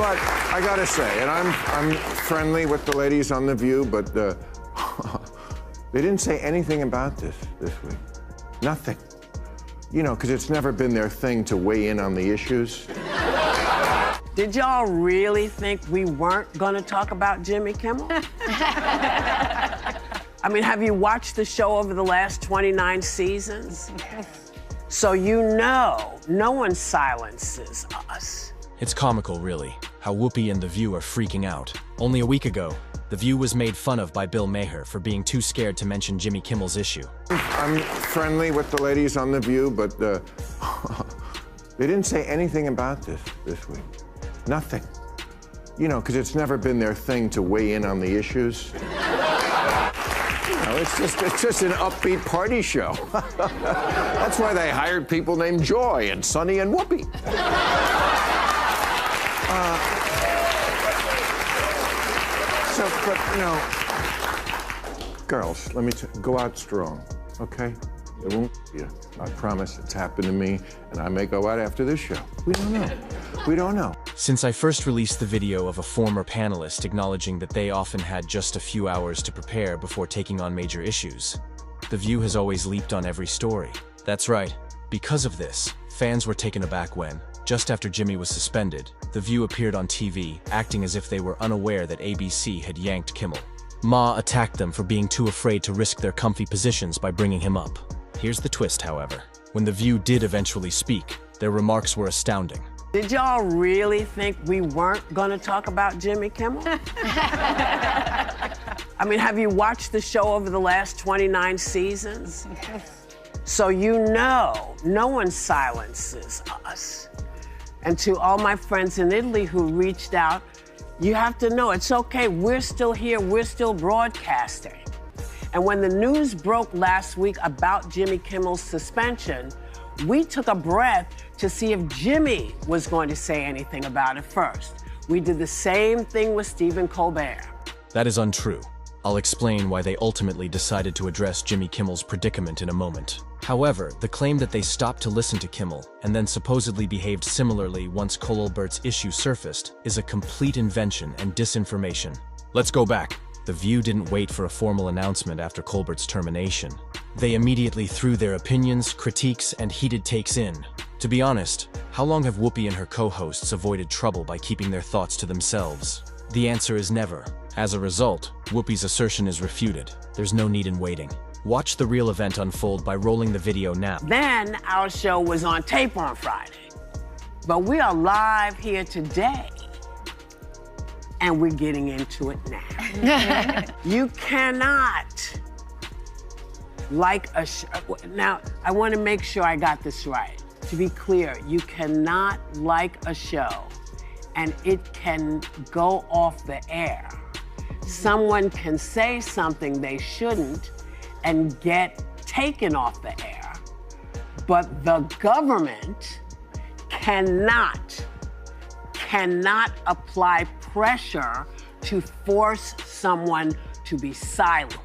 But I gotta say, and I'm friendly with the ladies on The View, but they didn't say anything about this week. Nothing. You know, because it's never been their thing to weigh in on the issues. Did y'all really think we weren't gonna talk about Jimmy Kimmel? I mean, have you watched the show over the last 29 seasons? So you know, no one silences us. It's comical, really, how Whoopi and The View are freaking out. Only a week ago, The View was made fun of by Bill Maher for being too scared to mention Jimmy Kimmel's issue. I'm friendly with the ladies on The View, but they didn't say anything about this week. Nothing. You know, because it's never been their thing to weigh in on the issues. You know, it's just an upbeat party show. That's why they hired people named Joy and Sonny and Whoopi. But, you know, girls, let me go out strong, okay? It won't be you. I promise it's happened to me, and I may go out after this show. We don't know. We don't know. Since I first released the video of a former panelist acknowledging that they often had just a few hours to prepare before taking on major issues, The View has always leaped on every story. That's right. Because of this, fans were taken aback when, just after Jimmy was suspended, The View appeared on TV, acting as if they were unaware that ABC had yanked Kimmel. Ma attacked them for being too afraid to risk their comfy positions by bringing him up. Here's the twist, however. When The View did eventually speak, their remarks were astounding. Did y'all really think we weren't gonna talk about Jimmy Kimmel? I mean, have you watched the show over the last 29 seasons? So you know, no one silences us. And to all my friends in Italy who reached out, you have to know it's okay, we're still here, we're still broadcasting. And when the news broke last week about Jimmy Kimmel's suspension, we took a breath to see if Jimmy was going to say anything about it first. We did the same thing with Stephen Colbert. That is untrue. I'll explain why they ultimately decided to address Jimmy Kimmel's predicament in a moment. However, the claim that they stopped to listen to Kimmel and then supposedly behaved similarly once Colbert's issue surfaced is a complete invention and disinformation. Let's go back. The View didn't wait for a formal announcement after Colbert's termination. They immediately threw their opinions, critiques, and heated takes in. To be honest, how long have Whoopi and her co-hosts avoided trouble by keeping their thoughts to themselves? The answer is never. As a result, Whoopi's assertion is refuted. There's no need in waiting. Watch the real event unfold by rolling the video now. Then our show was on tape on Friday. But we are live here today. And we're getting into it now. You cannot like a show. Now, I want to make sure I got this right. To be clear, you cannot like a show and it can go off the air. Someone can say something they shouldn't and get taken off the air, but the government cannot apply pressure to force someone to be silent.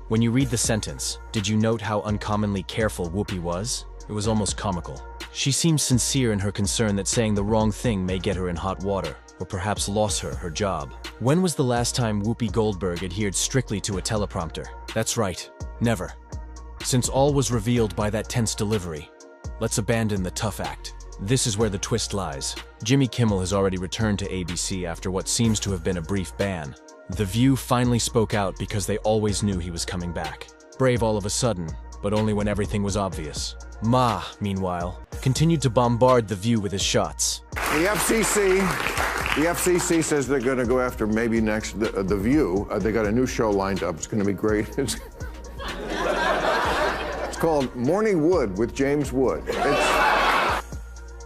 When you read the sentence, did you note how uncommonly careful Whoopi was? It was almost comical. She seemed sincere in her concern that saying the wrong thing may get her in hot water, or perhaps lost her job. When was the last time Whoopi Goldberg adhered strictly to a teleprompter? That's right, never. Since all was revealed by that tense delivery, let's abandon the tough act. This is where the twist lies. Jimmy Kimmel has already returned to ABC after what seems to have been a brief ban. The View finally spoke out because they always knew he was coming back. Brave all of a sudden, but only when everything was obvious. Ma, meanwhile, continued to bombard The View with his shots. The FCC says they're going to go after maybe next The View. They got a new show lined up. It's going to be great. It's called Morning Wood with James Wood.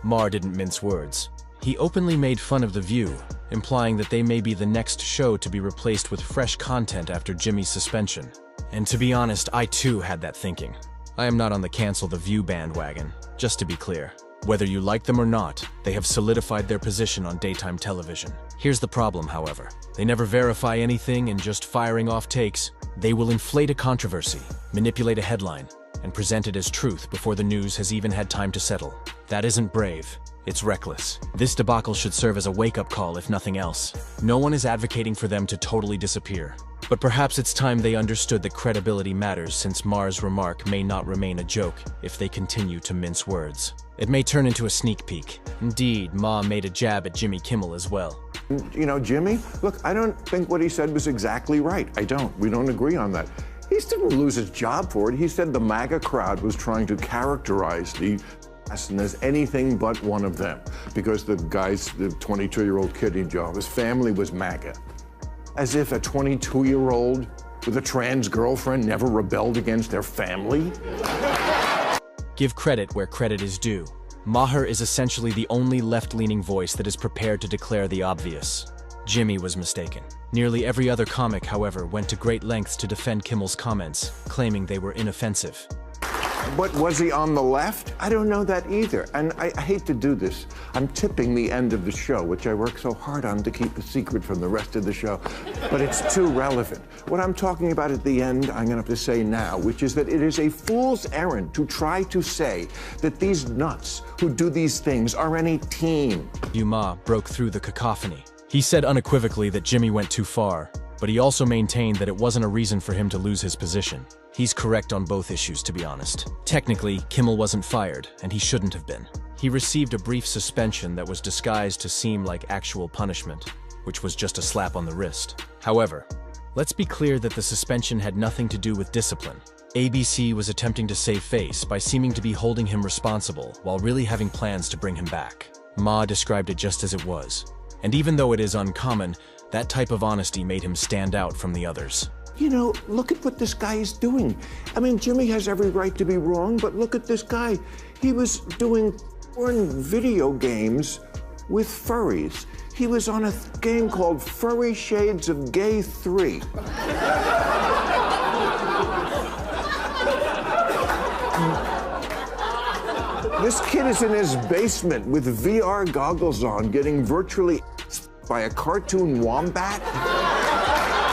Maher didn't mince words. He openly made fun of The View, implying that they may be the next show to be replaced with fresh content after Jimmy's suspension. And to be honest, I too had that thinking. I am not on the cancel The View bandwagon, just to be clear. Whether you like them or not, they have solidified their position on daytime television. Here's the problem, however. They never verify anything and just firing off takes. They will inflate a controversy, manipulate a headline, and present it as truth before the news has even had time to settle. That isn't brave. It's reckless. This debacle should serve as a wake-up call, if nothing else. No one is advocating for them to totally disappear. But perhaps it's time they understood that credibility matters, since Maher's remark may not remain a joke if they continue to mince words. It may turn into a sneak peek. Indeed, Ma made a jab at Jimmy Kimmel as well. You know, Jimmy, look, I don't think what he said was exactly right. I don't. We don't agree on that. He didn't lose his job for it. He said the MAGA crowd was trying to characterize the and as anything but one of them, because the 22-year-old kid, his family was MAGA. As if a 22-year-old with a trans girlfriend never rebelled against their family. Give credit where credit is due. Maher is essentially the only left-leaning voice that is prepared to declare the obvious. Jimmy was mistaken. Nearly every other comic, however, went to great lengths to defend Kimmel's comments, claiming they were inoffensive. But was he on the left? I don't know that either. And I hate to do this. I'm tipping the end of the show, which I work so hard on to keep a secret from the rest of the show. But it's too relevant. What I'm talking about at the end, I'm going to have to say now, which is that it is a fool's errand to try to say that these nuts who do these things are any team. Ma broke through the cacophony. He said unequivocally that Jimmy went too far, but he also maintained that it wasn't a reason for him to lose his position. He's correct on both issues, to be honest. Technically, Kimmel wasn't fired, and he shouldn't have been. He received a brief suspension that was disguised to seem like actual punishment, which was just a slap on the wrist. However, let's be clear that the suspension had nothing to do with discipline. ABC was attempting to save face by seeming to be holding him responsible while really having plans to bring him back. Ma described it just as it was. And even though it is uncommon, that type of honesty made him stand out from the others. You know, look at what this guy is doing. I mean, Jimmy has every right to be wrong, but look at this guy. He was doing porn video games with furries. He was on a game called Furry Shades of Gay 3. This kid is in his basement with VR goggles on, getting virtually by a cartoon wombat?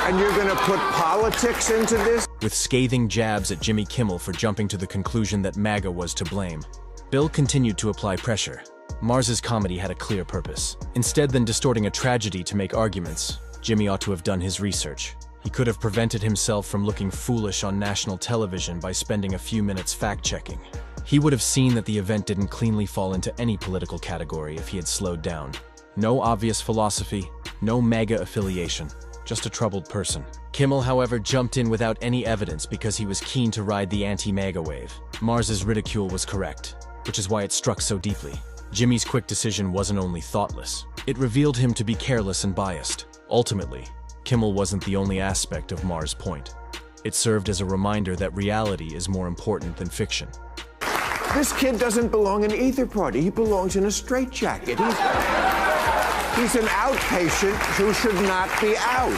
And you're gonna put politics into this? With scathing jabs at Jimmy Kimmel for jumping to the conclusion that MAGA was to blame, Bill continued to apply pressure. Mars's comedy had a clear purpose. Instead than distorting a tragedy to make arguments, Jimmy ought to have done his research. He could have prevented himself from looking foolish on national television by spending a few minutes fact-checking. He would have seen that the event didn't cleanly fall into any political category if he had slowed down. No obvious philosophy, no MAGA affiliation, just a troubled person. Kimmel, however, jumped in without any evidence because he was keen to ride the anti-MAGA wave. Mars's ridicule was correct, which is why it struck so deeply. Jimmy's quick decision wasn't only thoughtless, it revealed him to be careless and biased. Ultimately, Kimmel wasn't the only aspect of Maher's point. It served as a reminder that reality is more important than fiction. This kid doesn't belong in either party. He belongs in a straitjacket. He's an outpatient who should not be out.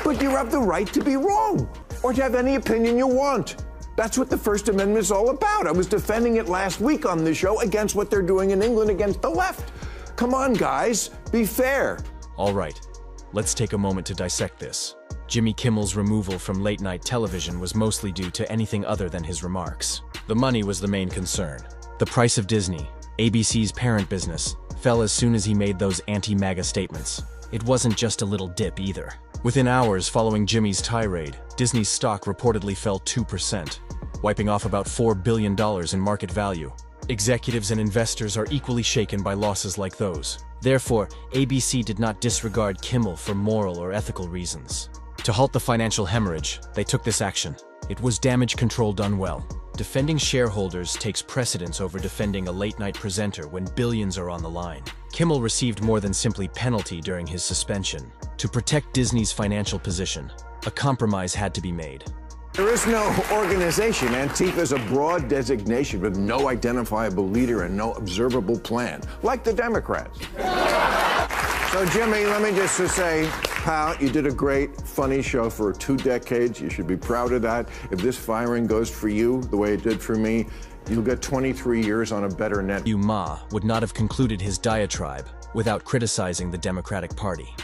But you have the right to be wrong, or to have any opinion you want. That's what the First Amendment is all about. I was defending it last week on this show against what they're doing in England against the left. Come on, guys, be fair. All right, let's take a moment to dissect this. Jimmy Kimmel's removal from late-night television was mostly due to anything other than his remarks. The money was the main concern. The price of Disney, ABC's parent business, fell as soon as he made those anti-MAGA statements. It wasn't just a little dip either. Within hours following Jimmy's tirade, Disney's stock reportedly fell 2%, wiping off about $4 billion in market value. Executives and investors are equally shaken by losses like those. Therefore, ABC did not disregard Kimmel for moral or ethical reasons. To halt the financial hemorrhage, they took this action. It was damage control done well. Defending shareholders takes precedence over defending a late-night presenter when billions are on the line. Kimmel received more than simply penalty during his suspension. To protect Disney's financial position, a compromise had to be made. There is no organization. Antifa is a broad designation with no identifiable leader and no observable plan, like the Democrats. So, Jimmy, let me just say, pal, you did a great, funny show for 2 decades. You should be proud of that. If this firing goes for you the way it did for me, you'll get 23 years on a better net. Ma would not have concluded his diatribe without criticizing the Democratic Party.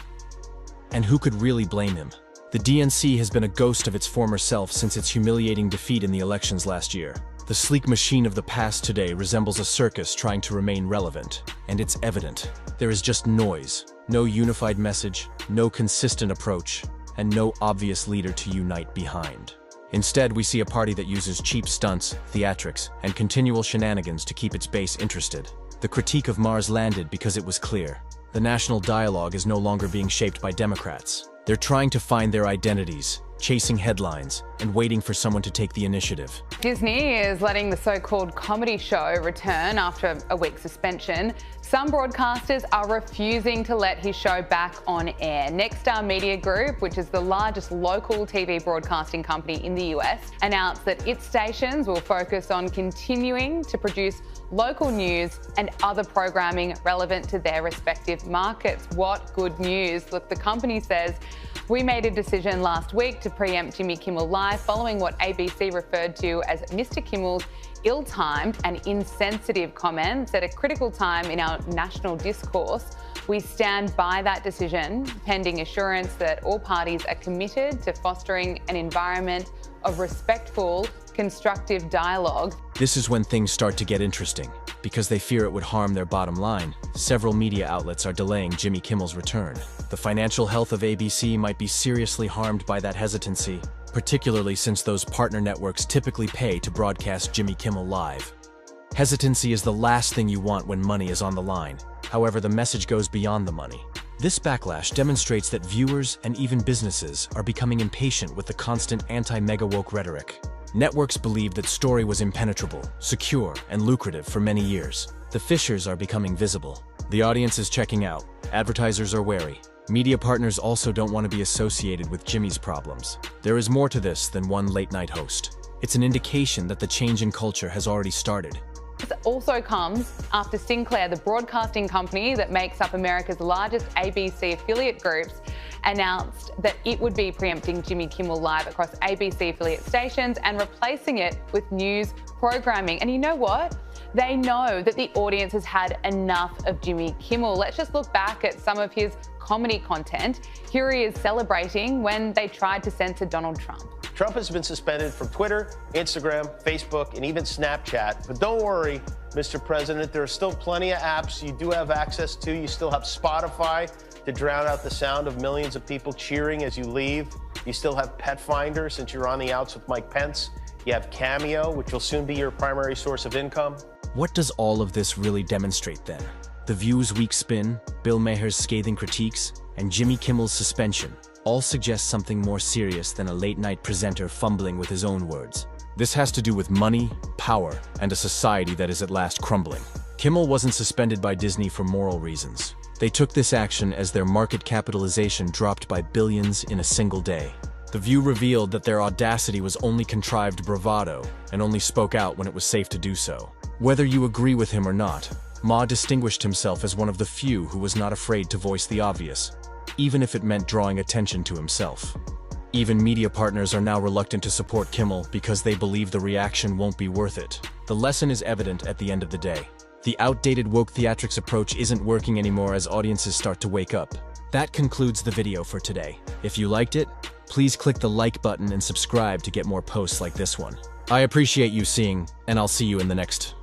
And who could really blame him? The DNC has been a ghost of its former self since its humiliating defeat in the elections last year. The sleek machine of the past today resembles a circus trying to remain relevant, and it's evident. There is just noise, no unified message, no consistent approach, and no obvious leader to unite behind. Instead, we see a party that uses cheap stunts, theatrics, and continual shenanigans to keep its base interested. The critique of Maher's landed because it was clear. The national dialogue is no longer being shaped by Democrats. They're trying to find their identities, chasing headlines, and waiting for someone to take the initiative. Disney is letting the so-called comedy show return after a week's suspension. Some broadcasters are refusing to let his show back on air. Nexstar Media Group, which is the largest local TV broadcasting company in the US, announced that its stations will focus on continuing to produce local news and other programming relevant to their respective markets. What good news. Look, the company says, we made a decision last week to preempt Jimmy Kimmel Live following what ABC referred to as Mr. Kimmel's ill-timed and insensitive comments at a critical time in our national discourse. We stand by that decision, pending assurance that all parties are committed to fostering an environment of respectful, constructive dialogue. This is when things start to get interesting. Because they fear it would harm their bottom line, several media outlets are delaying Jimmy Kimmel's return. The financial health of ABC might be seriously harmed by that hesitancy, particularly since those partner networks typically pay to broadcast Jimmy Kimmel Live. Hesitancy is the last thing you want when money is on the line. However, the message goes beyond the money. This backlash demonstrates that viewers and even businesses are becoming impatient with the constant anti-mega-woke rhetoric. Networks believed that story was impenetrable, secure, and lucrative for many years. The fissures are becoming visible. The audience is checking out. Advertisers are wary. Media partners also don't want to be associated with Jimmy's problems. There is more to this than one late-night host. It's an indication that the change in culture has already started. This also comes after Sinclair, the broadcasting company that makes up America's largest ABC affiliate groups, announced that it would be preempting Jimmy Kimmel Live across ABC affiliate stations and replacing it with news programming. And you know what? They know that the audience has had enough of Jimmy Kimmel. Let's just look back at some of his comedy content. Here he is celebrating when they tried to censor Donald Trump. Trump has been suspended from Twitter, Instagram, Facebook, and even Snapchat. But don't worry, Mr. President, there are still plenty of apps you do have access to. You still have Spotify to drown out the sound of millions of people cheering as you leave. You still have Pet Finder since you're on the outs with Mike Pence. You have Cameo, which will soon be your primary source of income. What does all of this really demonstrate then? The View's weak spin, Bill Maher's scathing critiques, and Jimmy Kimmel's suspension all suggest something more serious than a late-night presenter fumbling with his own words. This has to do with money, power, and a society that is at last crumbling. Kimmel wasn't suspended by Disney for moral reasons. They took this action as their market capitalization dropped by billions in a single day. The View revealed that their audacity was only contrived bravado and only spoke out when it was safe to do so. Whether you agree with him or not, Ma distinguished himself as one of the few who was not afraid to voice the obvious, even if it meant drawing attention to himself. Even media partners are now reluctant to support Kimmel because they believe the reaction won't be worth it. The lesson is evident at the end of the day. The outdated woke theatrics approach isn't working anymore as audiences start to wake up. That concludes the video for today. If you liked it, please click the like button and subscribe to get more posts like this one. I appreciate you seeing, and I'll see you in the next